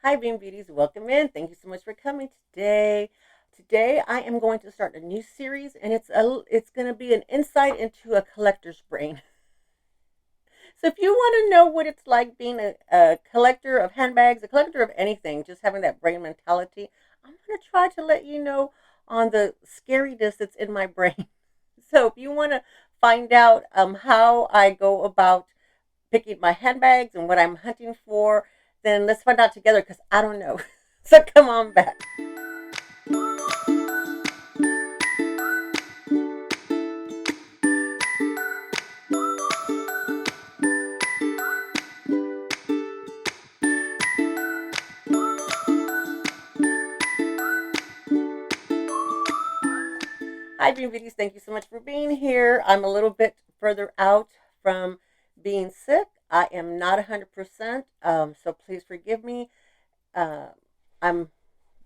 Hi, Bean Beauties. Welcome in. Thank you so much for coming today. Today, I am going to start a new series, and it's going to be an insight into a collector's brain. So, if you want to know what it's like being a collector of handbags, a collector of anything, just having that brain mentality, I'm going to try to let you know on the scariness that's in my brain. So, if you want to find out how I go about picking my handbags and what I'm hunting for, then let's find out together because I don't know. So come on back. Hi, Dream Beauties. Thank you so much for being here. I'm a little bit further out from being sick. I am not 100%, so please forgive me. Uh, I'm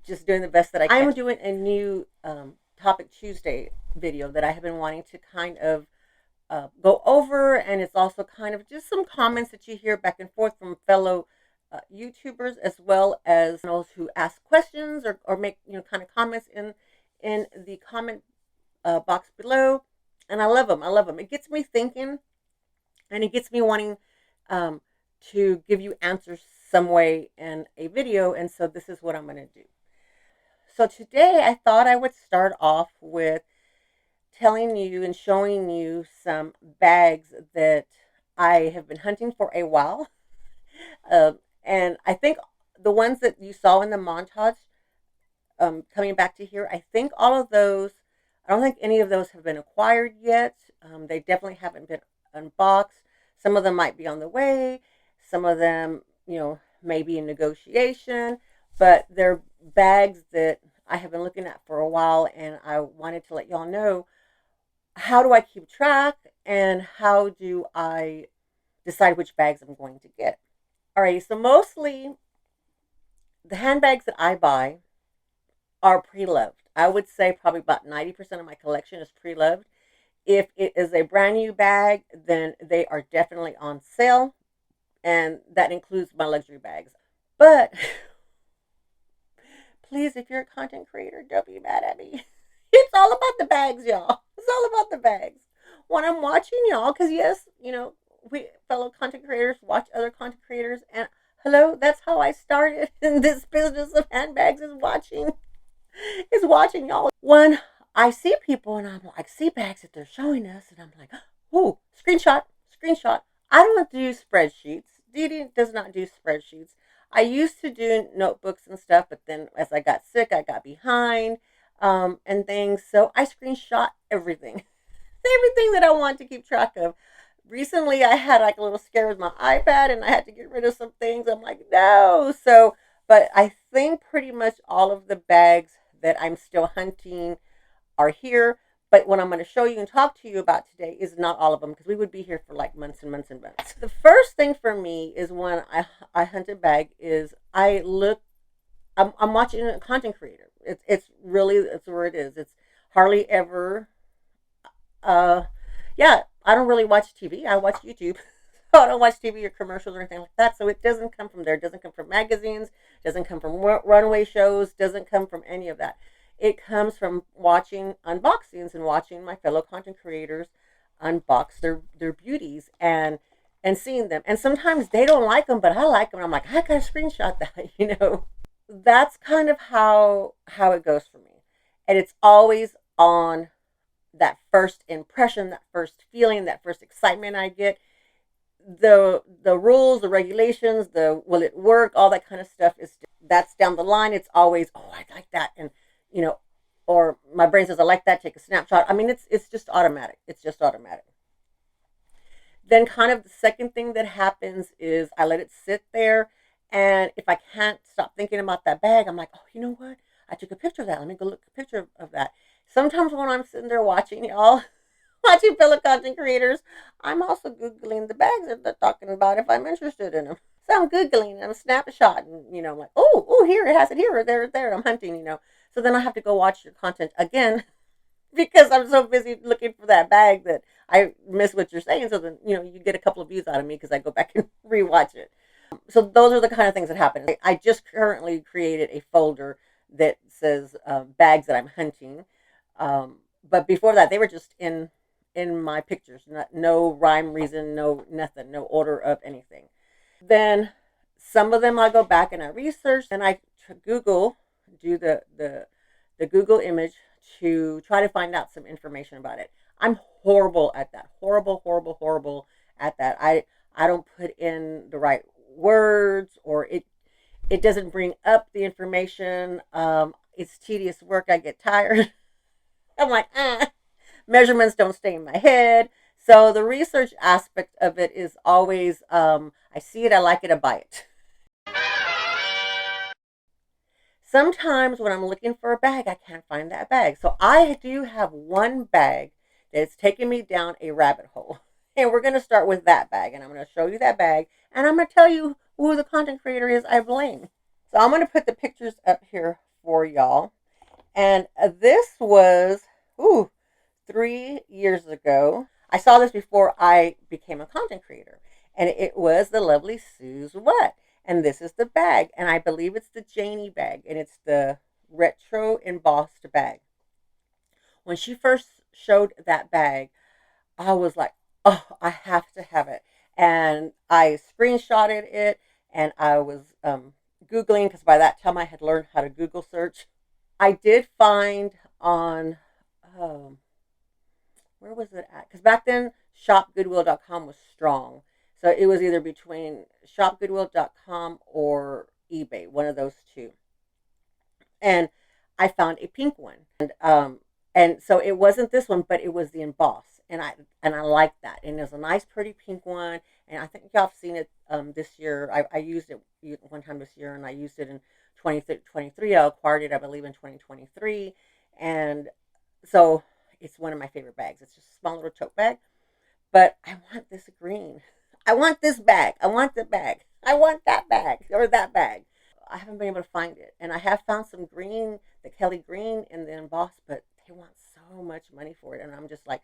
just doing the best that I can. I'm doing a new Topic Tuesday video that I have been wanting to kind of go over, and it's also kind of just some comments that you hear back and forth from fellow YouTubers, as well as those who ask questions or make kind of comments in the comment box below. And I love them. I love them. It gets me thinking, and it gets me wanting um, to give you answers some way in a video. And so this is what I'm going to do. So today I thought I would start off with telling you and showing you some bags that I have been hunting for a while. And I think the ones that you saw in the montage, coming back to here, I think all of those, I don't think any of those have been acquired yet. They definitely haven't been unboxed. Some of them might be on the way. Some of them, may be in negotiation. But they're bags that I have been looking at for a while, and I wanted to let y'all know, how do I keep track and how do I decide which bags I'm going to get. All right, so mostly the handbags that I buy are pre-loved. I would say probably about 90% of my collection is pre-loved. If it is a brand new bag, then they are definitely on sale, and that includes my luxury bags. But please, if you're a content creator, don't be mad at me. It's all about the bags, y'all. It's all about the bags. When I'm watching y'all, because yes, we fellow content creators watch other content creators, and hello, that's how I started in this business of handbags, is watching y'all. When I see people and I'm like, see bags that they're showing us, and I'm like, oh, screenshot. I don't do spreadsheets. Didi does not do spreadsheets. I used to do notebooks and stuff, but then as I got sick, I got behind, and things. So I screenshot everything, everything that I want to keep track of. Recently, I had like a little scare with my iPad, and I had to get rid of some things. I'm like, no. So, but I think pretty much all of the bags that I'm still hunting are here. But what I'm going to show you and talk to you about today is not all of them, because we would be here for like months and months and months. The first thing for me is when I hunt a bag is I'm watching a content creator. It's really, it's where it is. It's hardly ever, uh, yeah, I don't really watch TV. I watch YouTube. I don't watch TV or commercials or anything like that. So it doesn't come from there. It doesn't come from magazines. Doesn't come from runway shows. Doesn't come from any of that. It comes from watching unboxings and watching my fellow content creators unbox their beauties and seeing them. And sometimes they don't like them, but I like them. I'm like, I gotta screenshot that. That's kind of how it goes for me, and it's always on that first impression, that first feeling, that first excitement I get. The rules, the regulations, the will it work, all that kind of stuff is that's down the line. It's always, oh, I like that, and you know, or my brain says I like that. Take a snapshot. I mean, it's just automatic. It's just automatic. Then, kind of the second thing that happens is I let it sit there, and if I can't stop thinking about that bag, I'm like, oh, you know what? I took a picture of that. Let me go look at a picture of that. Sometimes when I'm sitting there watching y'all, watching fellow content creators, I'm also Googling the bags that they're talking about if I'm interested in them. So I'm Googling and I'm snapshotting, I'm like, oh, here, it has it here, or there, I'm hunting. So then I have to go watch your content again because I'm so busy looking for that bag that I miss what you're saying. So then, you get a couple of views out of me because I go back and rewatch it. So those are the kind of things that happen. I just currently created a folder that says bags that I'm hunting. But before that, they were just in my pictures. No rhyme, reason, no nothing, no order of anything. Then some of them I go back and I research and I Google, do the Google image to try to find out some information about it. I'm horrible at that. Horrible, horrible, horrible at that. I don't put in the right words, or it doesn't bring up the information. It's tedious work. I get tired. I'm like, measurements don't stay in my head. So the research aspect of it is always, I see it, I like it, I buy it. Sometimes when I'm looking for a bag, I can't find that bag. So I do have one bag that's taken me down a rabbit hole. And we're going to start with that bag. And I'm going to show you that bag. And I'm going to tell you who the content creator is I blame. So I'm going to put the pictures up here for y'all. And this was, 3 years ago. I saw this before I became a content creator. And it was the lovely Sue's What. And this is the bag. And I believe it's the Janie bag. And it's the retro embossed bag. When she first showed that bag, I was like, oh, I have to have it. And I screenshotted it and I was Googling, because by that time I had learned how to Google search. I did find on, um, where was it at? Because back then, shopgoodwill.com was strong. So it was either between shopgoodwill.com or eBay, one of those two. And I found a pink one. And so it wasn't this one, but it was the emboss. And I liked that. And it was a nice, pretty pink one. And I think y'all have seen it this year. I used it one time this year, and I used it in 2023. I acquired it, I believe, in 2023. And so it's one of my favorite bags. It's just a small little tote bag. But I want this green. I want this bag. I want the bag. I want that bag or that bag. I haven't been able to find it. And I have found some green, the Kelly green in the emboss, but they want so much money for it. And I'm just like,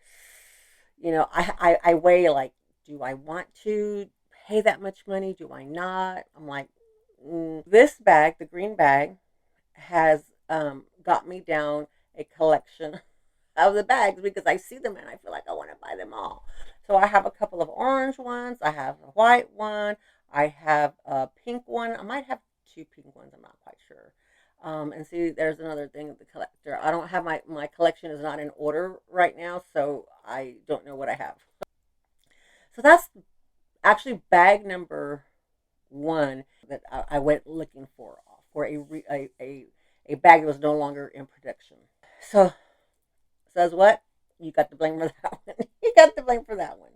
I weigh, like, do I want to pay that much money? Do I not? I'm like, this bag, the green bag, has got me down a collection of the bags because I see them and I feel like I want to buy them all. So I have a couple of orange ones. I have a white one. I have a pink one. I might have two pink ones. I'm not quite sure. And see, there's another thing with the collector. I don't have my collection is not in order right now, so I don't know what I have. So that's actually bag number one that I went looking for a bag that was no longer in production. So says what? You got the blame for that one. You got the blame for that one.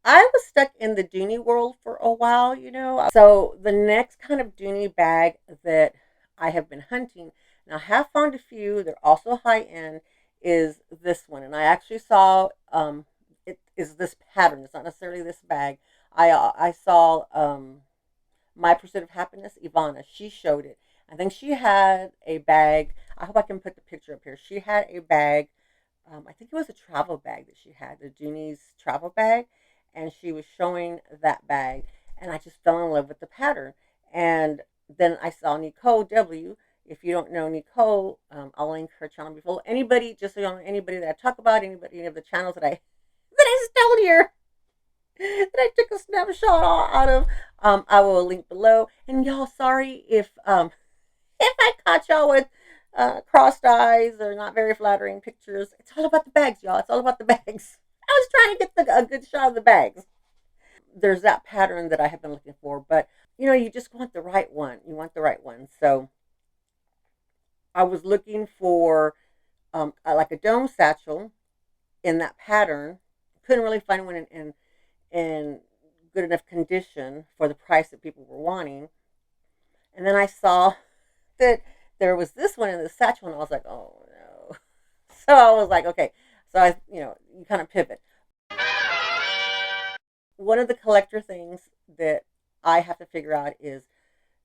I was stuck in the Dooney world for a while. So the next kind of Dooney bag that I have been hunting, and I have found a few, they're also high end, is this one. And I actually saw it is this pattern. It's not necessarily this bag. I saw My Pursuit of Happiness, Ivana. She showed it. I think she had a bag. I hope I can put the picture up here. She had a bag. I think it was a travel bag that she had, the Dooney's travel bag, and she was showing that bag, and I just fell in love with the pattern. And then I saw Nicole W. If you don't know Nicole, I'll link her channel below. Anybody, just so you know, anybody that I talk about, any of the channels that I stole here, that I took a snapshot out of, I will link below. And y'all, sorry if I caught y'all with crossed eyes or not very flattering pictures. It's all about the bags, y'all. It's all about the bags. I was trying to get a good shot of the bags. There's that pattern that I have been looking for, but you just want the right one. You want the right one. So I was looking for like a dome satchel in that pattern. Couldn't really find one in good enough condition for the price that people were wanting. And then I saw that there was this one in the satchel, and I was like, oh no. So I was like, okay. So you kind of pivot. One of the collector things that I have to figure out is,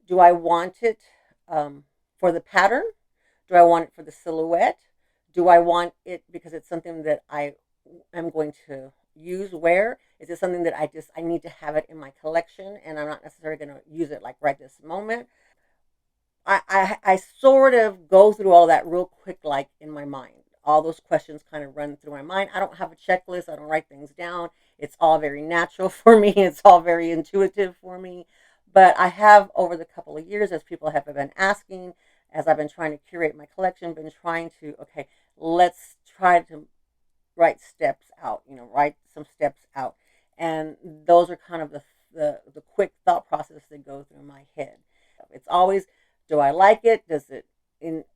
do I want it for the pattern? Do I want it for the silhouette? Do I want it because it's something that I am going to wear? Is it something that I need to have it in my collection and I'm not necessarily going to use it like right this moment? I sort of go through all that real quick, like in my mind. All those questions kind of run through my mind. I don't have a checklist. I don't write things down. It's all very natural for me. It's all very intuitive for me. But I have, over the couple of years, as people have been asking, as I've been trying to curate my collection, been trying to, okay, let's try to write steps out, write some steps out. And those are kind of the quick thought process that go through my head. It's always, do I like it? Does it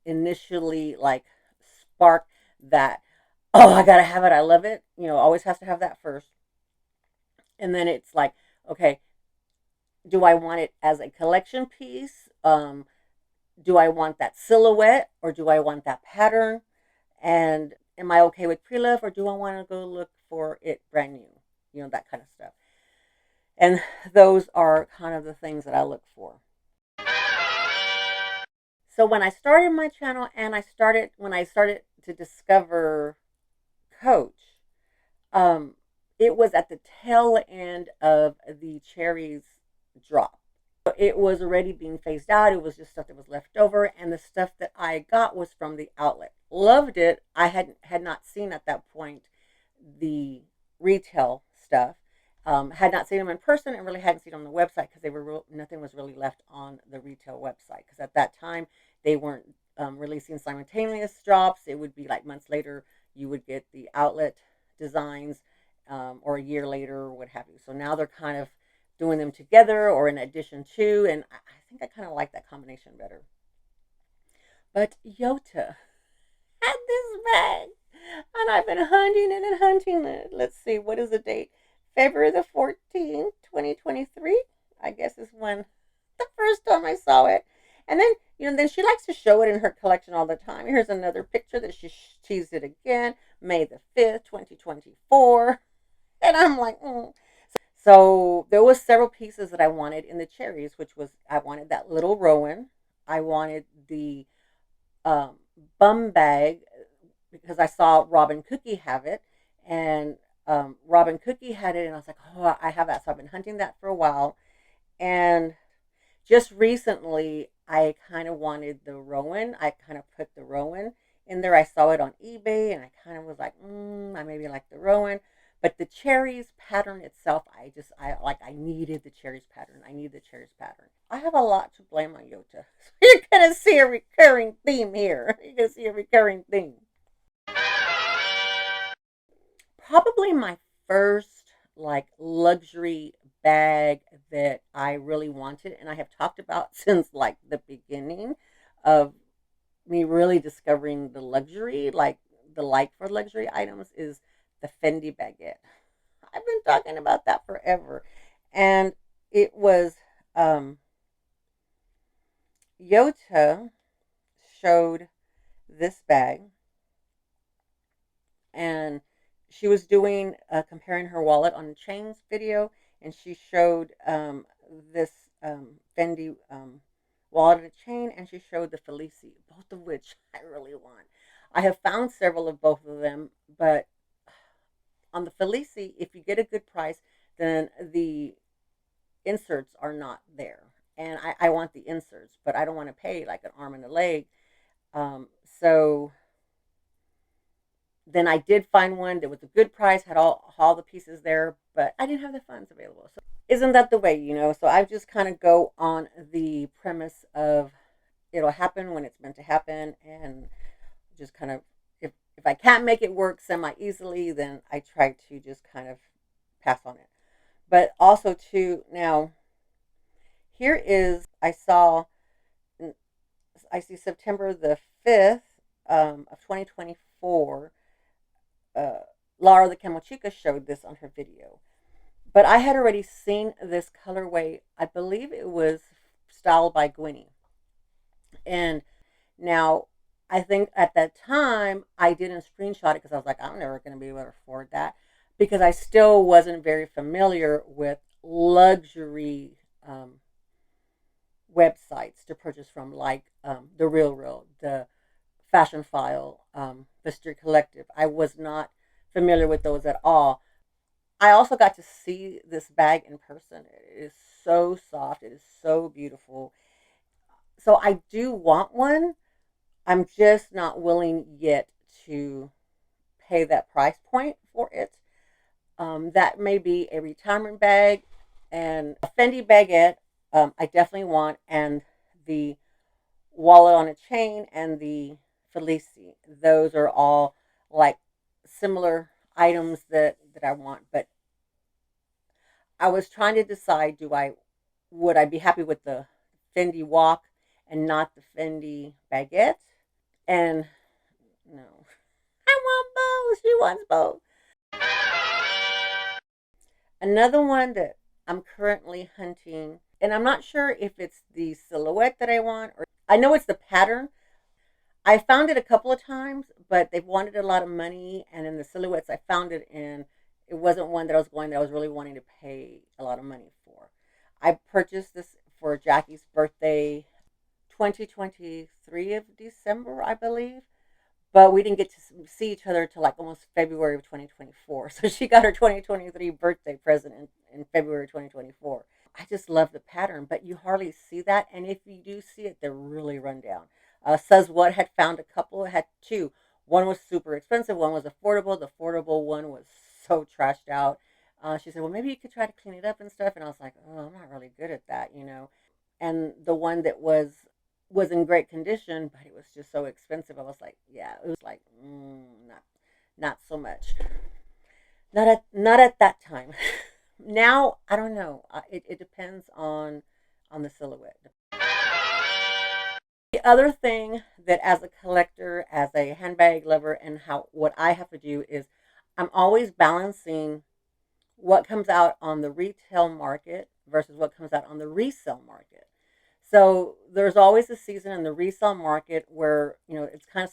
initially like spark that, oh, I gotta have it, I love it? Always has to have that first. And then it's like, okay, do I want it as a collection piece? Do I want that silhouette or do I want that pattern? And am I okay with pre-love or do I want to go look for it brand new? That kind of stuff. And those are kind of the things that I look for. So when I started my channel and when I started to discover Coach, it was at the tail end of the cherries drop. It was already being phased out. It was just stuff that was left over, and the stuff that I got was from the outlet. Loved it. I had not seen at that point the retail stuff. Had not seen them in person and really hadn't seen them on the website because nothing was really left on the retail website because at that time they weren't releasing simultaneous drops. It would be like months later you would get the outlet designs or a year later or what have you. So now they're kind of doing them together or in addition to, and I think I kind of like that combination better. But Yota had this bag and I've been hunting it and hunting it. Let's see, what is the date? February the 14th, 2023, I guess is when the first time I saw it. And then, then she likes to show it in her collection all the time. Here's another picture that she teased it again, May the 5th, 2024. And I'm like, So there was several pieces that I wanted in the cherries, which was, I wanted that little Rowan. I wanted the bum bag because I saw Robin Cookie have it. And Robin Cookie had it, and I was like, oh, I have that. So I've been hunting that for a while. And just recently, I kind of wanted the Rowan. I kind of put the Rowan in there. I saw it on eBay, and I kind of was like, I maybe like the Rowan. But the cherries pattern itself, I needed the cherries pattern. I need the cherries pattern. I have a lot to blame on Yota. So you're going to see a recurring theme here. You're going to see a recurring theme. Probably my first like luxury bag that I really wanted and I have talked about since like the beginning of me really discovering the luxury, like the like for luxury items, is the Fendi baguette. I've been talking about that forever. And it was Yota showed this bag and she was doing comparing her wallet on the chains video, and she showed this Fendi wallet and a chain, and she showed the Felici, both of which I really want. I have found several of both of them, but on the Felici, if you get a good price, then the inserts are not there. And I want the inserts, but I don't want to pay like an arm and a leg. So then I did find one that was a good price, had all the pieces there, but I didn't have the funds available. So isn't that the way, So I just kind of go on the premise of it'll happen when it's meant to happen, and just kind of, if I can't make it work semi-easily, then I try to just kind of pass on it. But also too, now, here is, I see September the 5th of 2024, Laura the Camel Chica showed this on her video. But I had already seen this colorway. I believe it was styled by Gwynnie. And now, I think at that time, I didn't screenshot it because I was like, I'm never going to be able to afford that. Because I still wasn't very familiar with luxury websites to purchase from, like The Real, the Fashion File, the Street Collective. I was not familiar with those at all. I also got to see this bag in person. It is so soft. It is so beautiful. So I do want one. I'm just not willing yet to pay that price point for it. That may be a retirement bag and a Fendi baguette. I definitely want, and the wallet on a chain and the Felici. Those are all like similar items that I want. But I was trying to decide: would I be happy with the Fendi walk and not the Fendi baguette? And no, I want both. She wants both. Another one that I'm currently hunting, and I'm not sure if it's the silhouette that I want, or I know it's the pattern. I found it a couple of times, but they've wanted a lot of money, and in the silhouettes I found it in, it wasn't one that I was really wanting to pay a lot of money for. I purchased this for Jackie's birthday, 2023 of December, I believe. But we didn't get to see each other till like almost February of 2024. So she got her 2023 birthday present in February 2024. I just love the pattern, but you hardly see that. And if you do see it, they're really run down. Says what had found a couple, had two. One was super expensive, one was affordable. The affordable one was so trashed out. She said, well, maybe you could try to clean it up and stuff. And I was like, oh, I'm not really good at that, you know. And the one that was in great condition, but it was just so expensive. I was like, yeah, it was like, not so much. Not at that time. Now I don't know. It depends on the silhouette. The other thing that, as a collector, as a handbag lover, and how what I have to do is, I'm always balancing what comes out on the retail market versus what comes out on the resale market. So there's always a season in the resale market where it's kind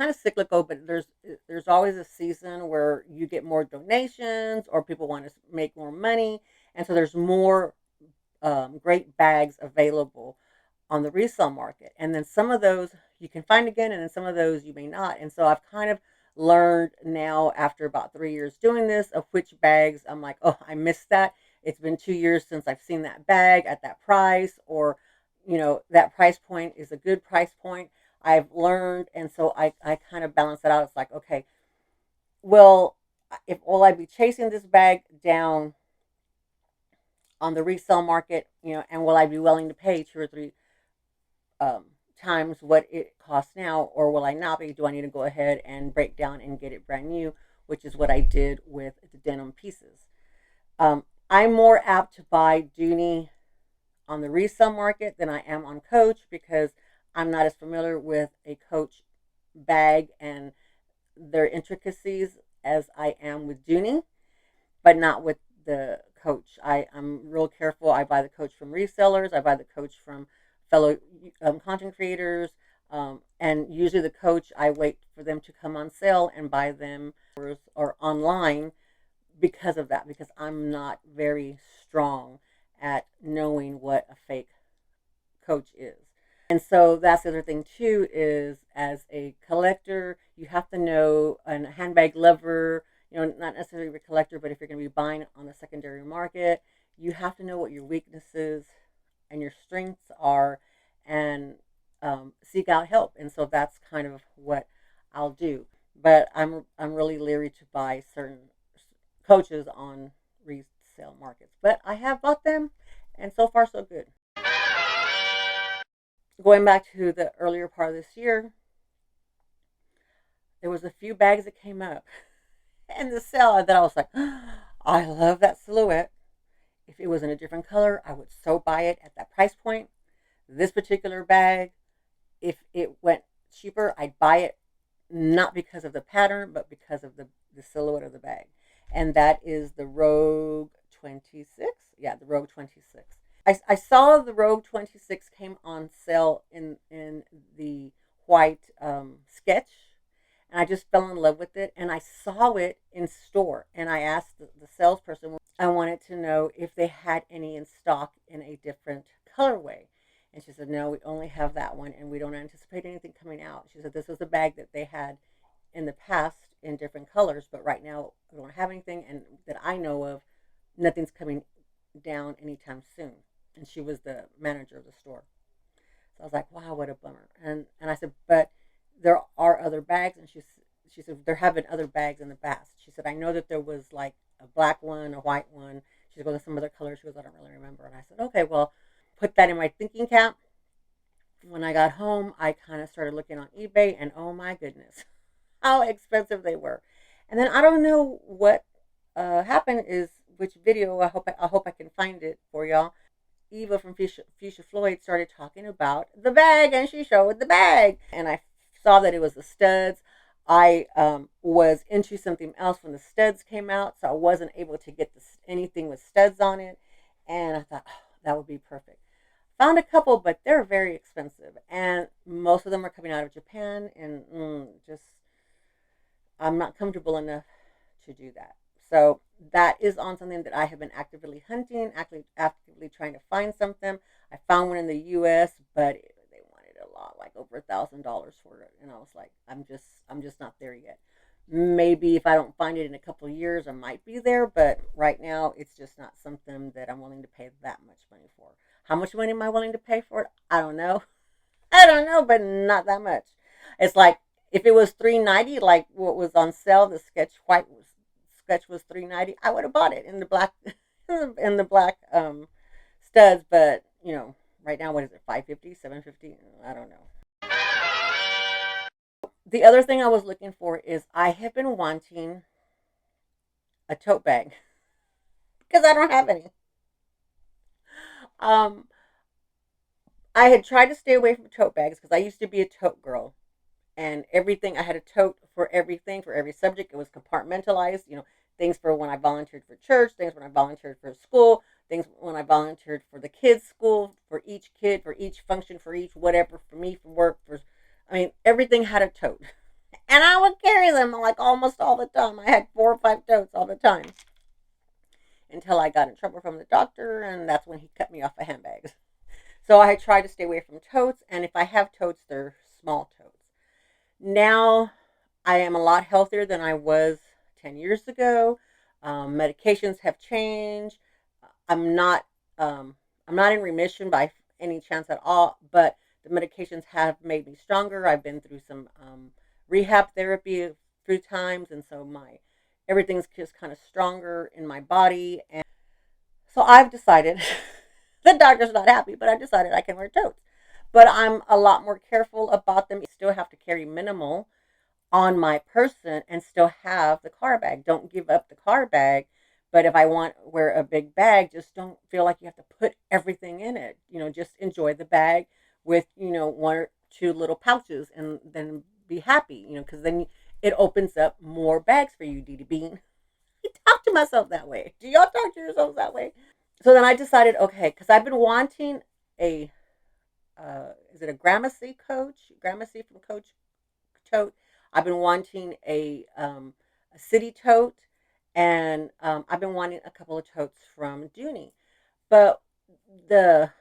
of cyclical, but there's always a season where you get more donations or people want to make more money, and so there's more great bags available on the resale market. And then some of those you can find again, and then some of those you may not. And so I've kind of learned now, after about 3 years doing this, of which bags I'm like, oh, I missed that. It's been 2 years since I've seen that bag at that price, or that price point is a good price point. I've learned, and so I kind of balance it out. It's like, okay, well, if will I be chasing this bag down on the resale market, and will I be willing to pay two or three um, times what it costs now, or will I not be? Do I need to go ahead and break down and get it brand new, which is what I did with the denim pieces. I'm more apt to buy Dooney on the resale market than I am on Coach, because I'm not as familiar with a Coach bag and their intricacies as I am with Dooney, but not with the Coach. I'm real careful. I buy the Coach from resellers. I buy the Coach from fellow content creators. And usually the Coach, I wait for them to come on sale and buy them or online, because of that, because I'm not very strong at knowing what a fake Coach is. And so that's the other thing too, is as a collector, you have to know, and a handbag lover, not necessarily a collector, but if you're going to be buying on the secondary market, you have to know what your weaknesses and your strengths are, and seek out help. And so that's kind of what I'll do. But I'm really leery to buy certain Coaches on resale markets, but I have bought them, and so far so good. Going back to the earlier part of this year, there was a few bags that came up in the sale that I was like, I love that silhouette. If it was in a different color, I would so buy it at that price point. This particular bag, if it went cheaper, I'd buy it, not because of the pattern, but because of the silhouette of the bag. And that is the Rogue 26. Yeah, the Rogue 26. I saw the Rogue 26 came on sale in the white sketch, and I just fell in love with it. And I saw it in store, and I asked the salesperson, I wanted to know if they had any in stock in a different colorway. And she said, no, we only have that one, and we don't anticipate anything coming out. She said this was the bag that they had in the past in different colors, but right now I don't have anything, and that I know of, nothing's coming down anytime soon. And she was the manager of the store. So I was like, wow, what a bummer. And I said, but there are other bags. And she said, there have been other bags in the past. She said, I know that there was like a black one, a white one. She said, well, there's some other colors. She goes, I don't really remember. And I said, okay, well, put that in my thinking cap. When I got home, I kind of started looking on eBay, and oh my goodness, how expensive they were. And then I don't know what happened is which video. I hope I can find it for y'all. Eva from Fuchsia Floyd started talking about the bag, and she showed the bag, and I saw that it was the studs. I was into something else when the studs came out, so I wasn't able to get anything with studs on it, and I thought, oh, that would be perfect. Found a couple, but they're very expensive, and most of them are coming out of Japan, and just I'm not comfortable enough to do that. So that is on something that I have been actively hunting, actively trying to find something. I found one in the U.S., but they wanted a lot, like over $1,000 for it, and I was like, I'm just not there yet. Maybe if I don't find it in a couple of years, I might be there, but right now it's just not something that I'm willing to pay that much money for. How much money am I willing to pay for it? I don't know. I don't know, but not that much. It's like if it was $3.90, like what was on sale, the sketch was $3.90. I would have bought it in the black in the black studs, but right now what is it? 550, 750? I don't know. The other thing I was looking for is I have been wanting a tote bag because I don't have any. Um, I had tried to stay away from tote bags because I used to be a tote girl, and everything I had a tote for everything, for every subject. It was compartmentalized. Things for when I volunteered for church, things when I volunteered for school, things when I volunteered for the kids' school, for each kid, for each function, for each whatever, for me, for work, everything had a tote. And I would carry them like almost all the time. I had 4 or 5 totes all the time until I got in trouble from the doctor, and that's when he cut me off of handbags. So I try to stay away from totes, and if I have totes, they're small totes. Now I am a lot healthier than I was 10 years ago. Medications have changed. I'm not I'm not in remission by any chance at all, but the medications have made me stronger. I've been through some rehab therapy a few times, and so my everything's just kind of stronger in my body. And so I've decided the doctor's not happy, but I've decided I can wear totes. But I'm a lot more careful about them. You still have to carry minimal on my person and still have the car bag. Don't give up the car bag. But if I want to wear a big bag, just don't feel like you have to put everything in it. Just enjoy the bag with, 1 or 2 little pouches, and then be happy, because then it opens up more bags for you, Dee Bean. I talk to myself that way. Do y'all talk to yourselves that way? So then I decided, okay, because I've been wanting a, is it a Gramercy Coach? Gramercy from Coach tote. I've been wanting a city tote, and I've been wanting a couple of totes from Dooney. But the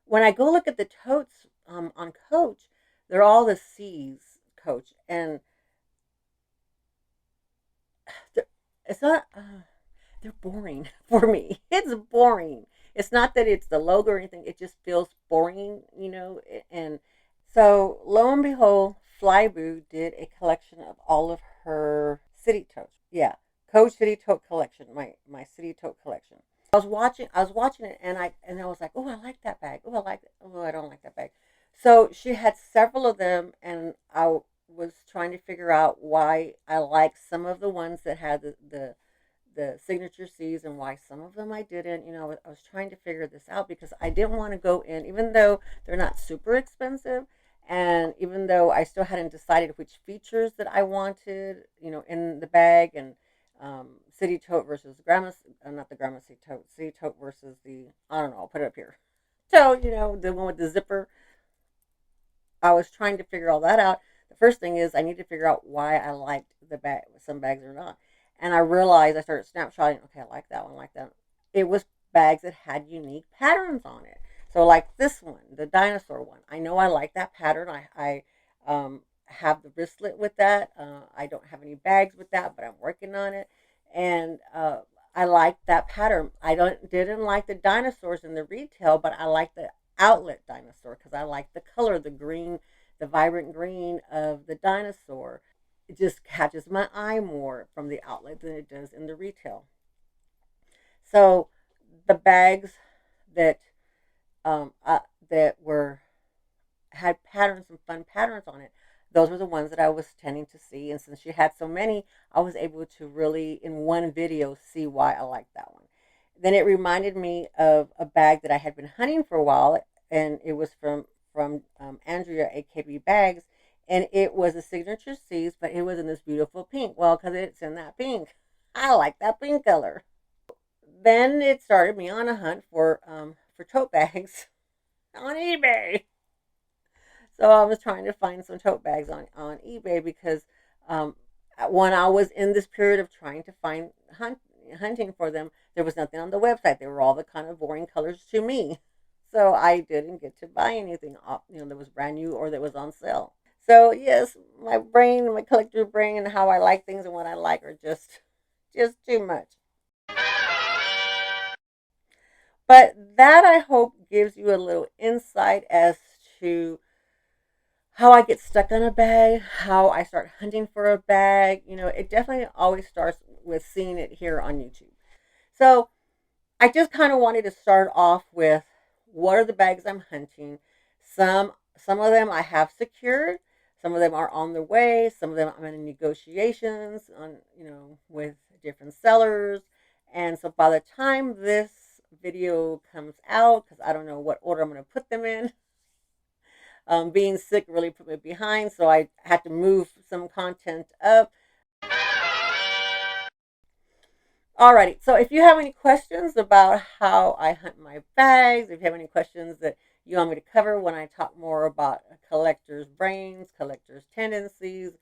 when I go look at the totes on Coach, they're all the C's Coach, and it's not. They're boring for me. It's boring. It's not that it's the logo or anything. It just feels boring. And so lo and behold, Flyboo did a collection of all of her city totes. Yeah, Coach City Tote Collection. My city tote collection. I was watching it, and I was like, oh, I like that bag. Oh, I like it. Oh, I don't like that bag. So she had several of them, and I was trying to figure out why I liked some of the ones that had the signature C's and why some of them I didn't. I was trying to figure this out because I didn't want to go in, even though they're not super expensive, and even though I still hadn't decided which features that I wanted, in the bag, and city tote versus Gramercy, not the Gramercy tote, city tote versus I don't know, I'll put it up here. So, the one with the zipper. I was trying to figure all that out. The first thing is I need to figure out why I liked the bag, some bags or not. And I realized I started snapshotting. Okay, I like that one, I like that. It was bags that had unique patterns on it. So like this one, the dinosaur one. I know I like that pattern. I have the wristlet with that. I don't have any bags with that, but I'm working on it. And I like that pattern. I didn't like the dinosaurs in the retail, but I like the outlet dinosaur because I like the color, the green, the vibrant green of the dinosaur. It just catches my eye more from the outlet than it does in the retail. So the bags that that were had patterns and fun patterns on it. Those were the ones that I was tending to see. And since she had so many, I was able to really, in one video, see why I liked that one. Then it reminded me of a bag that I had been hunting for a while, and it was from Andrea AKB Bags, and it was a signature C's, but it was in this beautiful pink. Well, because it's in that pink, I like that pink color. Then it started me on a hunt for tote bags on eBay. So I was trying to find some tote bags on eBay because um, when I was in this period of trying to find hunting for them, there was nothing on the website. They were all the kind of boring colors to me. So I didn't get to buy anything, that was brand new or that was on sale. So yes, my brain, my collector brain, and how I like things and what I like are just too much. But that I hope gives you a little insight as to how I get stuck on a bag, how I start hunting for a bag. It definitely always starts with seeing it here on YouTube. So I just kind of wanted to start off with what are the bags I'm hunting. Some of them I have secured. Some of them are on their way. Some of them I'm in negotiations on, with different sellers. And so by the time this video comes out, because I don't know what order I'm going to put them in, being sick really put me behind, so I had to move some content up. Alrighty, so if you have any questions about how I hunt my bags, if you have any questions that you want me to cover when I talk more about collectors' brains, collectors' tendencies,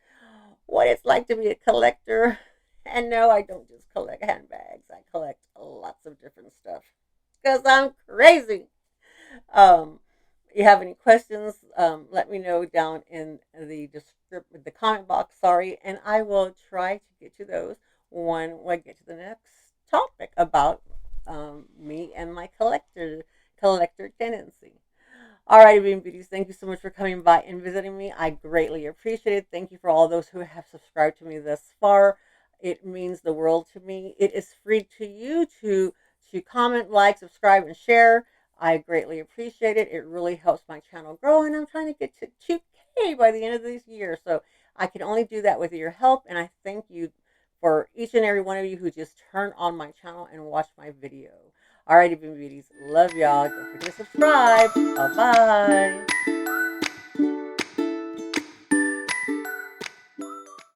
what it's like to be a collector. And no, I don't just collect handbags. I collect lots of different stuff because I'm crazy. Um, you have any questions, let me know down in the comment box. Sorry, and I will try to get to those when I get to the next topic about me and my collector tendency. All right, Bean Beauties, thank you so much for coming by and visiting me. I greatly appreciate it. Thank you for all those who have subscribed to me thus far. It means the world to me. It is free to you to comment, like, subscribe, and share. I greatly appreciate it. It really helps my channel grow, and I'm trying to get to 2K by the end of this year. So I can only do that with your help, and I thank you for each and every one of you who just turn on my channel and watch my video. Alrighty, Bean Beauties. Love y'all. Don't forget to subscribe. Bye-bye.